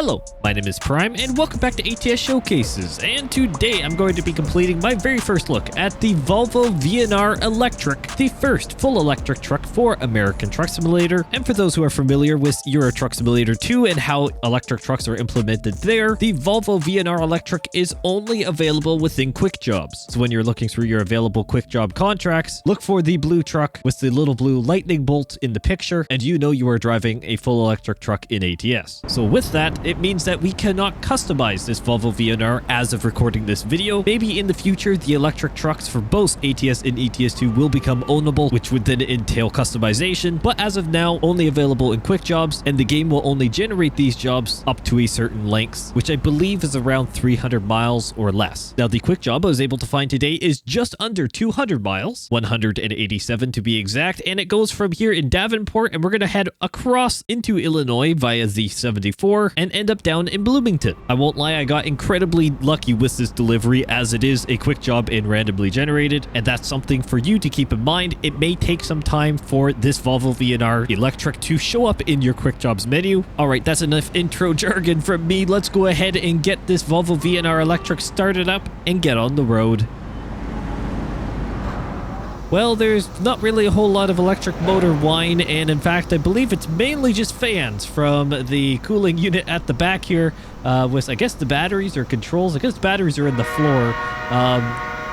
Hello, my name is Prime and welcome back to ATS Showcases, and today I'm going to be completing my very first look at the Volvo VNR Electric, the first full electric truck for American Truck Simulator. And for those who are familiar with Euro Truck Simulator 2 and how electric trucks are implemented there, the Volvo VNR Electric is only available within quick jobs. So when you're looking through your available quick job contracts, look for the blue truck with the little blue lightning bolt in the picture, and you know you are driving a full electric truck in ATS. So with that, it means that we cannot customize this Volvo VNR as of recording this video. Maybe in the future, the electric trucks for both ATS and ATS2 will become ownable, which would then entail customization. But as of now, only available in quick jobs, and the game will only generate these jobs up to a certain length, which I believe is around 300 miles or less. Now, the quick job I was able to find today is just under 200 miles, 187 to be exact, and it goes from here in Davenport, and we're going to head across into Illinois via the 74 and end up down in Bloomington. I won't lie, I got incredibly lucky with this delivery, as it is a quick job and randomly generated, and that's something for you to keep in mind. It may take some time for this Volvo VNR Electric to show up in your quick jobs menu. Alright, that's enough intro jargon from me. Let's go ahead and get this Volvo VNR Electric started up and get on the road. Well, there's not really a whole lot of electric motor whine, and in fact, I believe it's mainly just fans from the cooling unit at the back here, with, I guess, the batteries or controls. I guess the batteries are in the floor.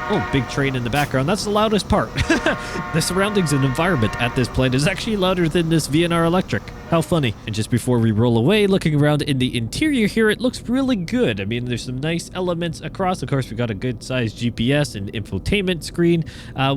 Oh, big train in the background. That's the loudest part. The surroundings and environment at this plant is actually louder than this VNR Electric. How funny. And just before we roll away, looking around in the interior here, it looks really good. I mean, there's some nice elements across. Of course, we got a good sized GPS and infotainment screen,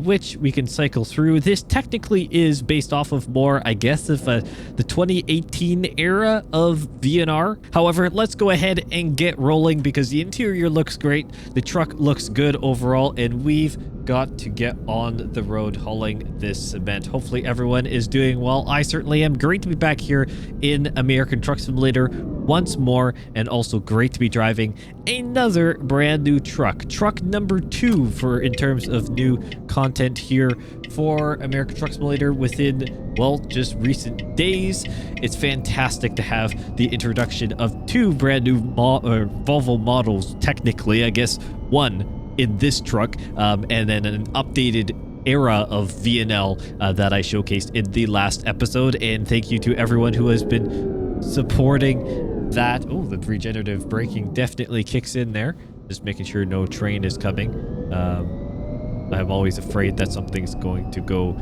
which we can cycle through. This technically is based off of more, I guess, of the 2018 era of VNR. However, let's go ahead and get rolling because the interior looks great. The truck looks good overall, and we've got to get on the road hauling this cement. Hopefully everyone is doing well. I certainly am. Great to be back here in American Truck Simulator once more, and also great to be driving another brand new truck. Truck number 2 for in terms of new content here for American Truck Simulator within, well, just recent days. It's fantastic to have the introduction of 2 brand new Volvo models, technically, I guess one in this truck, and then an updated era of VNL that I showcased in the last episode. And thank you to everyone who has been supporting that. Oh, the regenerative braking definitely kicks in there. Just making sure no train is coming. I'm always afraid that something's going to go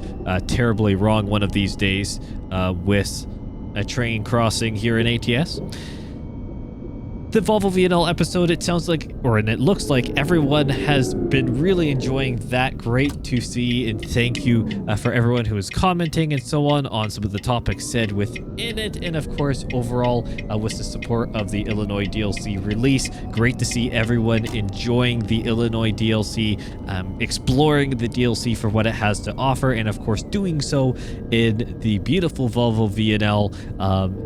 terribly wrong one of these days with a train crossing here in ATS. The Volvo VNL episode, it sounds like, and it looks like everyone has been really enjoying that. Great to see, and thank you for everyone who is commenting and so on some of the topics said within it. And of course, overall, with the support of the Illinois DLC release, great to see everyone enjoying the Illinois DLC, exploring the DLC for what it has to offer, and of course doing so in the beautiful Volvo VNL.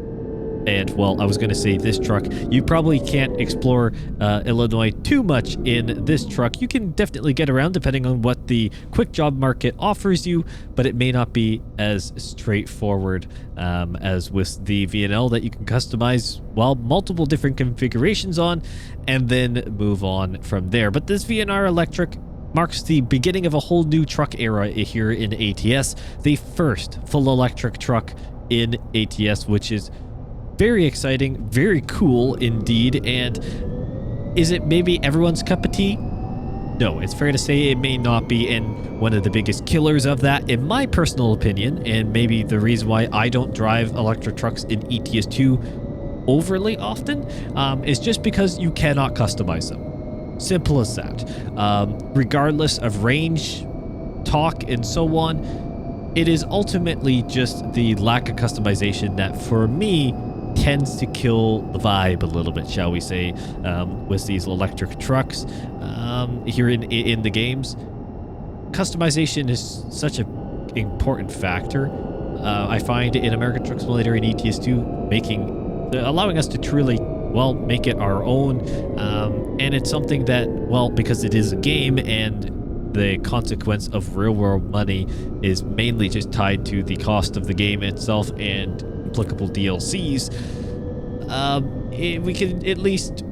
And, well, I was going to say this truck. You probably can't explore Illinois too much in this truck. You can definitely get around depending on what the quick job market offers you, but it may not be as straightforward as with the VNL that you can customize, well, multiple different configurations on, and then move on from there. But this VNR Electric marks the beginning of a whole new truck era here in ATS, the first full electric truck in ATS, which is very exciting, very cool indeed. And is it maybe everyone's cup of tea? No, it's fair to say it may not be, and one of the biggest killers of that, in my personal opinion, and maybe the reason why I don't drive electric trucks in ETS2 overly often, is just because you cannot customize them. Simple as that. Regardless of range, torque, and so on, it is ultimately just the lack of customization that, for me, tends to kill the vibe a little bit, shall we say, with these electric trucks here in the games. Customization is such an important factor. I find in American Truck Simulator and ETS2 allowing us to truly, well, make it our own, and it's something that, well, because it is a game and the consequence of real world money is mainly just tied to the cost of the game itself and applicable DLCs, we can at least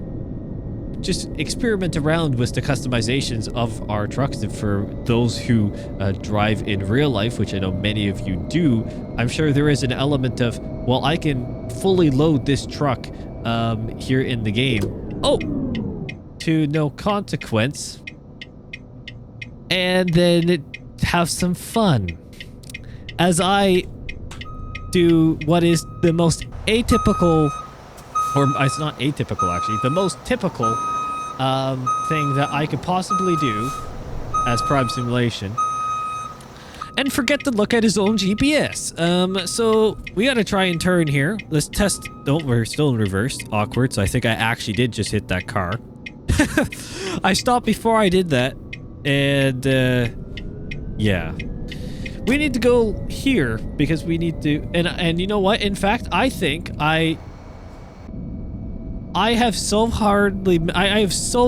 just experiment around with the customizations of our trucks. And for those who drive in real life, which I know many of you do, I'm sure there is an element of, well, I can fully load this truck here in the game. Oh, to no consequence. And then have some fun as I do what is the most atypical, or it's not atypical actually, the most typical thing that I could possibly do as Prime Simulation, and forget to look at his own GPS. So we gotta try and turn here. Let's test. Don't, we're still in reverse. Awkward. So I think I actually did just hit that car. I stopped before I did that, and yeah. We need to go here because we need to, and you know what? In fact, I think I have so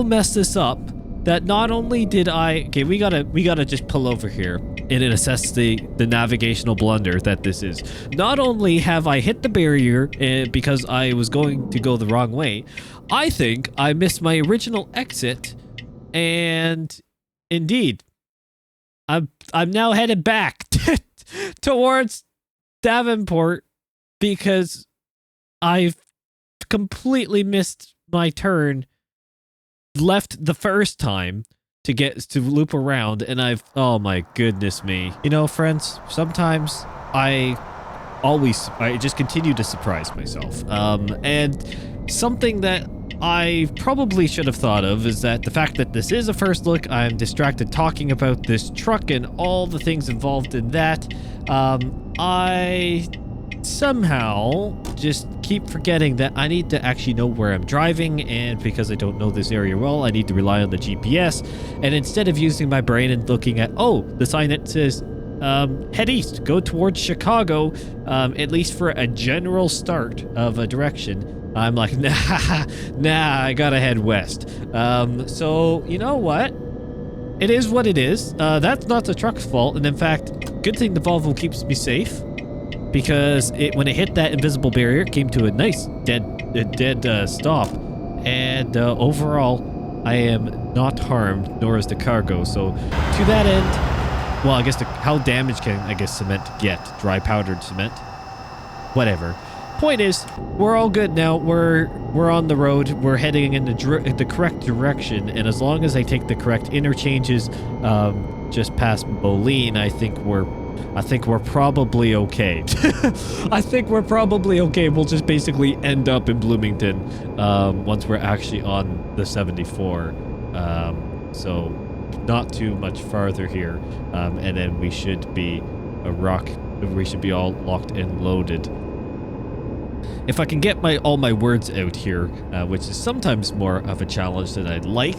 messed this up that not only did okay, we gotta just pull over here and assess the navigational blunder that this is. Not only have I hit the barrier because I was going to go the wrong way, I think I missed my original exit, and indeed, I'm now headed back towards Davenport because I've completely missed my turn, left the first time to loop around, and oh my goodness me. You know, friends, sometimes I just continue to surprise myself. And something that I probably should have thought of is that the fact that this is a first look, I'm distracted talking about this truck and all the things involved in that. I somehow just keep forgetting that I need to actually know where I'm driving, and because I don't know this area well, I need to rely on the GPS. And instead of using my brain and looking at, oh, the sign that says head east, go towards Chicago, at least for a general start of a direction, I'm like, nah, I gotta head west. So you know what? It is what it is. That's not the truck's fault, and in fact, good thing the Volvo keeps me safe, because when it hit that invisible barrier, it came to a nice dead stop, and overall, I am not harmed, nor is the cargo. So to that end, well, I guess how damaged can cement get? Dry powdered cement, whatever. Point is, we're all good now. We're on the road. We're heading in the correct direction, and as long as I take the correct interchanges, just past Moline, I think we're probably okay. I think we're probably okay. We'll just basically end up in Bloomington once we're actually on the 74. So not too much farther here, and then we should be all locked and loaded. If I can get all my words out here, which is sometimes more of a challenge than I'd like.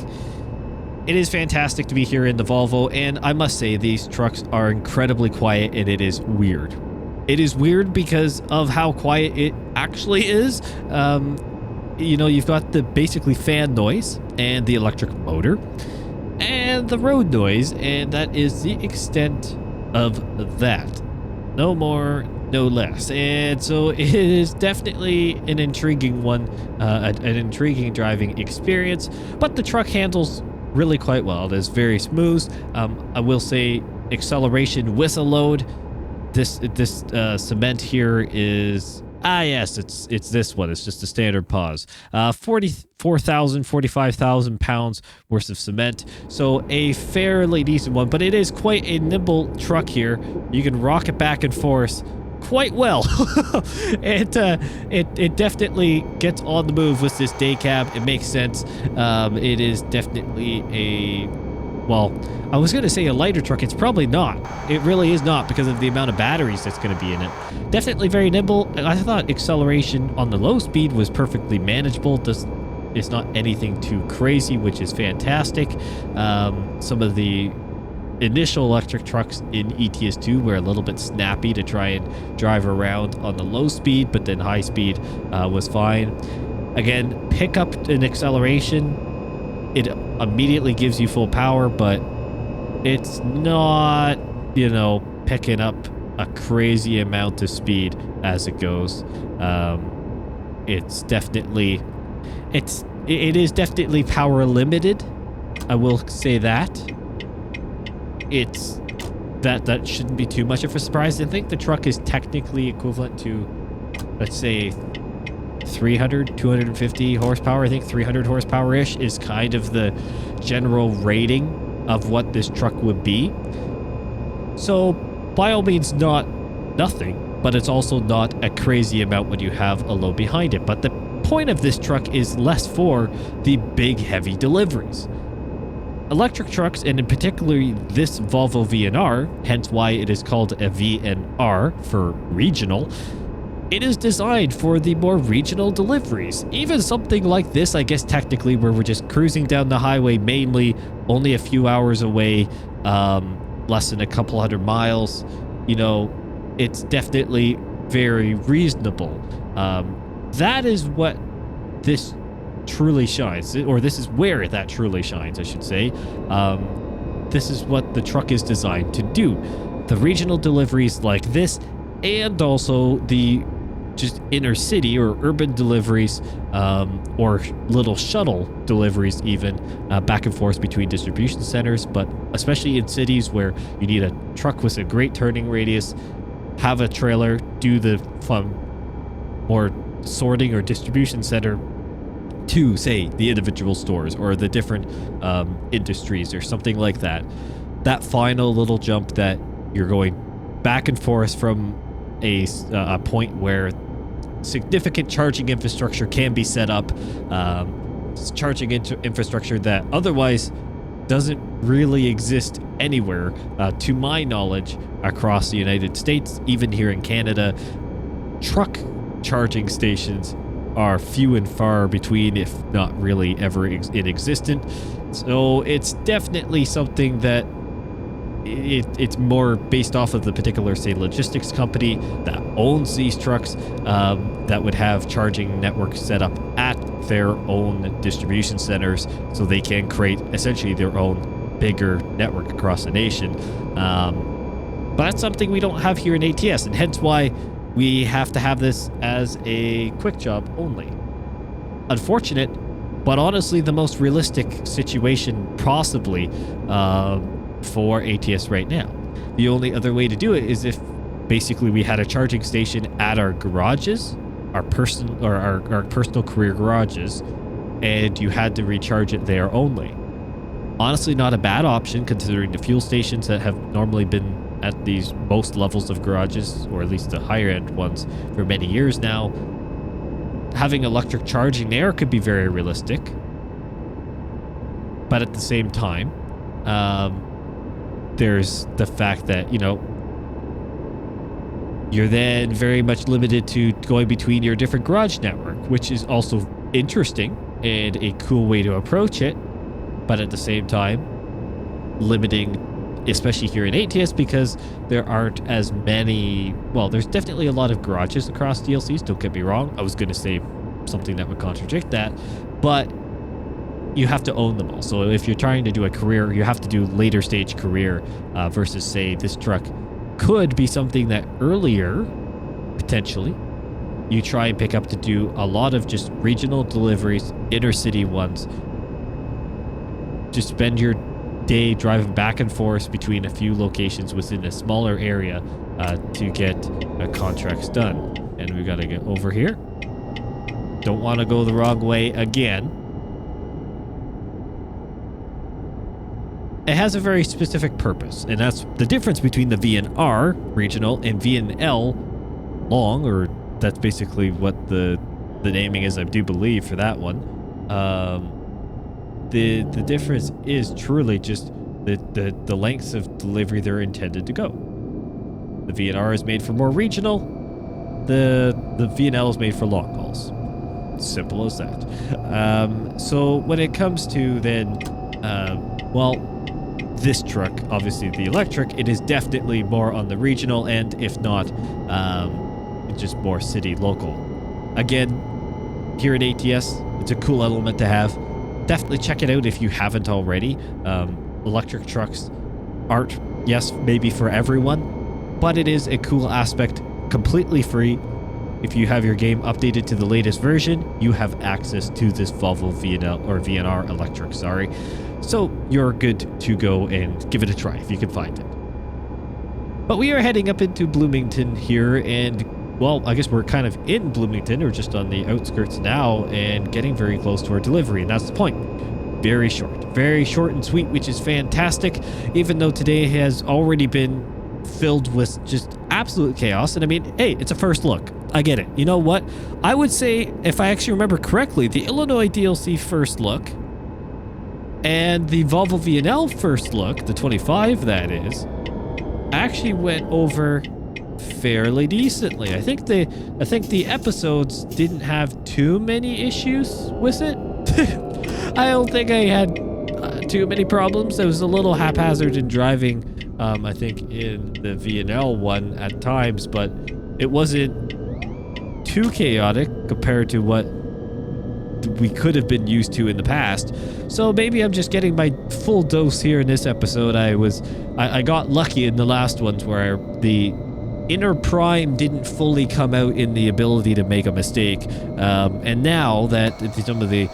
It is fantastic to be here in the Volvo, and I must say these trucks are incredibly quiet, and it is weird. It is weird because of how quiet it actually is. You know, you've got the basically fan noise and the electric motor and the road noise, and that is the extent of that. No more, no less. And so it is definitely an intriguing one, an intriguing driving experience, but the truck handles really quite well. It is very smooth. I will say acceleration with a load. This cement here is yes, it's this one. It's just a standard pause. 45,000 pounds worth of cement. So a fairly decent one, but it is quite a nimble truck here. You can rock it back and forth quite well. It definitely gets on the move with this day cab. It makes sense. It is definitely well, I was going to say a lighter truck. It's probably not. It really is not, because of the amount of batteries that's going to be in it. Definitely very nimble. I thought acceleration on the low speed was perfectly manageable. It's not anything too crazy, which is fantastic. Some of the initial electric trucks in ETS2 were a little bit snappy to try and drive around on the low speed, but then high speed was fine. Again, pickup and acceleration, it immediately gives you full power, but it's not, you know, picking up a crazy amount of speed as it goes. It's definitely, it is definitely power limited. I will say that. It's that shouldn't be too much of a surprise. I think the truck is technically equivalent to, let's say, 300, 250 horsepower. I think 300 horsepower-ish is kind of the general rating of what this truck would be. So, by all means, not nothing, but it's also not a crazy amount when you have a load behind it. But the point of this truck is less for the big, heavy deliveries. Electric trucks, and in particular this Volvo VNR, hence why it is called a VNR for regional, it is designed for the more regional deliveries. Even something like this, I guess technically, where we're just cruising down the highway, mainly only a few hours away, less than a couple hundred miles, you know, it's definitely very reasonable. That is what this truly shines, or this is where that truly shines, I should say. This is what the truck is designed to do. The regional deliveries like this, and also the just inner city or urban deliveries, or little shuttle deliveries even, back and forth between distribution centers, but especially in cities where you need a truck with a great turning radius, have a trailer, do the fun or sorting or distribution center to, say, the individual stores or the different industries or something like that. That final little jump that you're going back and forth from a point where significant charging infrastructure can be set up, charging infrastructure that otherwise doesn't really exist anywhere, to my knowledge, across the United States. Even here in Canada, truck charging stations are few and far between, if not really ever inexistent. So it's definitely something that it's more based off of the particular, say, logistics company that owns these trucks, that would have charging networks set up at their own distribution centers, so they can create essentially their own bigger network across the nation. But that's something we don't have here in ATS, and hence why we have to have this as a quick job only. Unfortunate, but honestly the most realistic situation possibly for ATS right now. The only other way to do it is if basically we had a charging station at our garages, our personal career garages, and you had to recharge it there only. Honestly, not a bad option considering the fuel stations that have normally been at these most levels of garages, or at least the higher end ones, for many years now. Having electric charging there could be very realistic, but at the same time, there's the fact that, you know, you're then very much limited to going between your different garage network, which is also interesting and a cool way to approach it, but at the same time limiting, especially here in ATS, because there aren't as many. Well, there's definitely a lot of garages across DLCs, don't get me wrong. I was going to say something that would contradict that, but you have to own them all. So if you're trying to do a career, you have to do later stage career, versus, say, this truck could be something that earlier, potentially, you try and pick up to do a lot of just regional deliveries, inner city ones. Just spend your day driving back and forth between a few locations within a smaller area, to get contracts done. And we got to get over here. Don't want to go the wrong way again. It has a very specific purpose, and that's the difference between the VNR regional and VNL long, or that's basically what the naming is, I do believe, for that one. The difference is truly just the lengths of delivery they're intended to go. The VNR is made for more regional. The VNL is made for long hauls. Simple as that. So when it comes to then, well, this truck, obviously the electric, it is definitely more on the regional end, if not just more city local. Again, here at ATS, it's a cool element to have. Definitely check it out if you haven't already. Electric trucks aren't, yes, maybe for everyone, but it is a cool aspect, completely free, if you have your game updated to the latest version, you have access to this Volvo VNR Electric, sorry. So you're good to go and give it a try if you can find it. But we are heading up into Bloomington here, and well, I guess we're kind of in Bloomington, or just on the outskirts now, and getting very close to our delivery, and that's the point. Very short and sweet, which is fantastic, even though today has already been filled with just absolute chaos. And I mean, hey, it's a first look. I get it. You know what? I would say, if I actually remember correctly, the Illinois DLC first look and the Volvo VNL first look, the 25 that is, actually went over fairly decently. I think the episodes didn't have too many issues with it. I don't think I had too many problems. I was a little haphazard in driving, I think, in the VNL one at times, but it wasn't too chaotic compared to what we could have been used to in the past. So maybe I'm just getting my full dose here in this episode. I got lucky in the last ones where the inner prime didn't fully come out in the ability to make a mistake. And now that some of the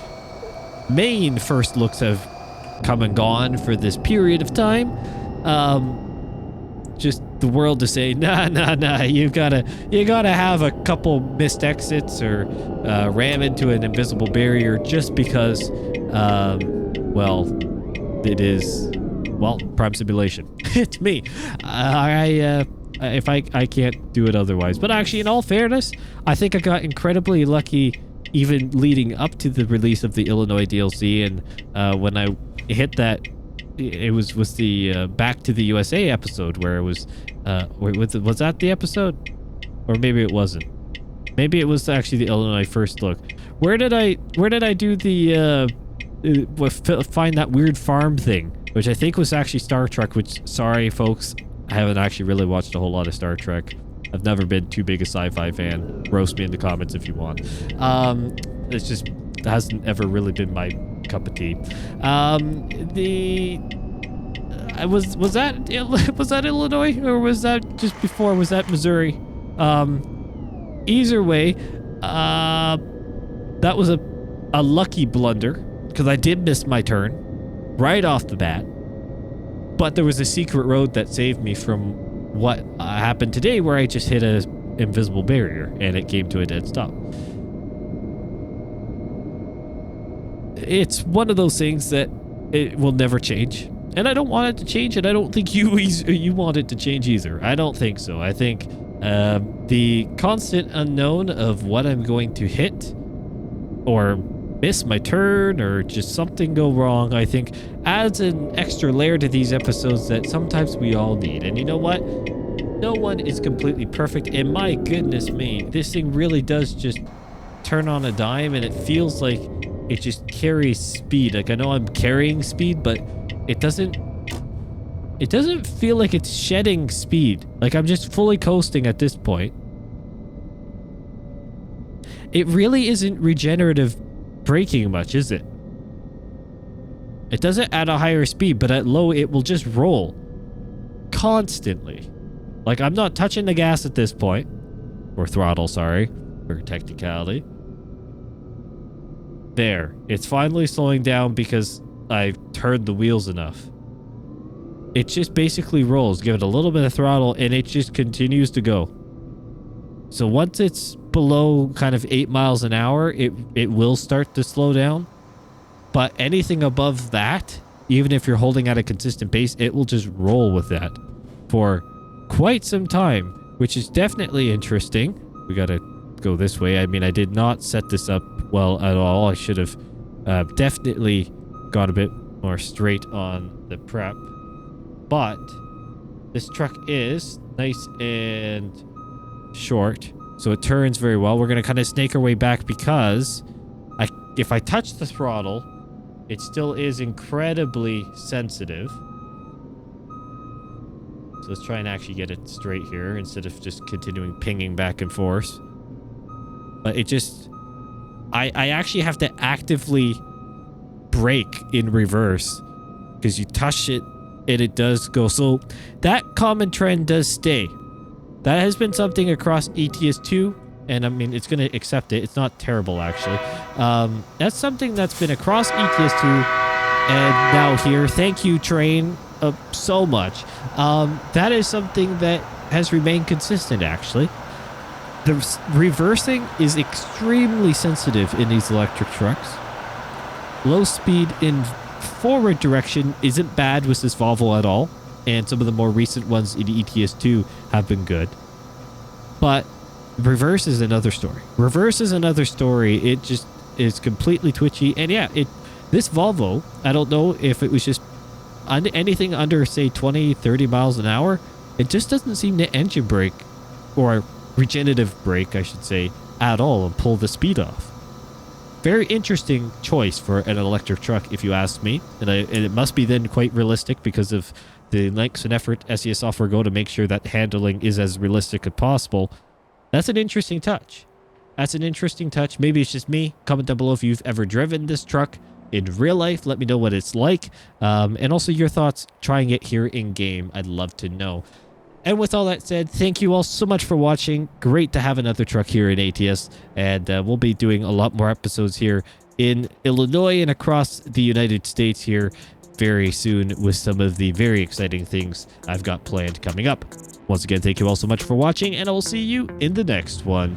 main first looks have come and gone for this period of time, just the world to say, nah, you gotta have a couple missed exits or ram into an invisible barrier just because, well, it is, well, prime simulation. It's me. If I can't do it otherwise. But actually, in all fairness, I think I got incredibly lucky even leading up to the release of the Illinois DLC, and when I hit that, it was the Back to the USA episode where it was was that the episode? Or maybe it wasn't. Maybe it was actually the Illinois first look. Where did I do the find that weird farm thing, which I think was actually Star Trek, which, sorry folks, I haven't actually really watched a whole lot of Star Trek. I've never been too big a sci-fi fan. Roast me in the comments if you want. It's just hasn't ever really been my cup of tea. Was that Illinois, or was that just before? Was that Missouri? Either way, that was a lucky blunder because I did miss my turn right off the bat. But there was a secret road that saved me from what happened today, where I just hit an invisible barrier and it came to a dead stop. It's one of those things that it will never change, and I don't want it to change, and I don't think you want it to change either. I don't think so. I think the constant unknown of what I'm going to hit or miss my turn or just something go wrong, I think adds an extra layer to these episodes that sometimes we all need. And you know what? No one is completely perfect, and my goodness me, this thing really does just turn on a dime, and it feels like it just carries speed. Like, I know I'm carrying speed, but it doesn't feel like it's shedding speed. Like, I'm just fully coasting at this point. It really isn't regenerative braking much, is it? It does it at a higher speed, but at low it will just roll constantly. Like, I'm not touching the gas at this point, or throttle, sorry, for technicality. There, it's finally slowing down because I've turned the wheels enough. It just basically rolls. Give it a little bit of throttle and it just continues to go. So once it's below kind of 8 miles an hour, it will start to slow down. But anything above that, even if you're holding at a consistent pace, it will just roll with that for quite some time, which is definitely interesting. We gotta go this way. I mean, I did not set this up well at all. I should have definitely got a bit more straight on the prep. But this truck is nice and short, so it turns very well. We're going to kind of snake our way back because if I touch the throttle, it still is incredibly sensitive. So let's try and actually get it straight here instead of just continuing pinging back and forth. But it just... I actually have to actively brake in reverse because you touch it and it does go. So that common trend does stay. That has been something across ATS 2 and I mean, it's going to accept it. It's not terrible, actually. That's something that's been across ETS2 and now here. Thank you, Train, so much. That is something that has remained consistent, actually. The reversing is extremely sensitive in these electric trucks. Low speed in forward direction isn't bad with this Volvo at all, and some of the more recent ones in ETS2 have been good. But reverse is another story. Reverse is another story. It just is completely twitchy. And yeah, this Volvo, I don't know if it was just anything under, say, 20, 30 miles an hour. It just doesn't seem to engine brake, or regenerative brake, I should say, at all, and pull the speed off. Very interesting choice for an electric truck, if you ask me. And it must be then quite realistic because of the lengths and effort SES software go to make sure that handling is as realistic as possible. That's an interesting touch. That's an interesting touch. Maybe it's just me. Comment down below if you've ever driven this truck in real life. Let me know what it's like. And also your thoughts trying it here in game. I'd love to know. And with all that said, thank you all so much for watching. Great to have another truck here in ATS. And we'll be doing a lot more episodes here in Illinois and across the United States here very soon with some of the very exciting things I've got planned coming up. Once again, thank you all so much for watching, and I will see you in the next one.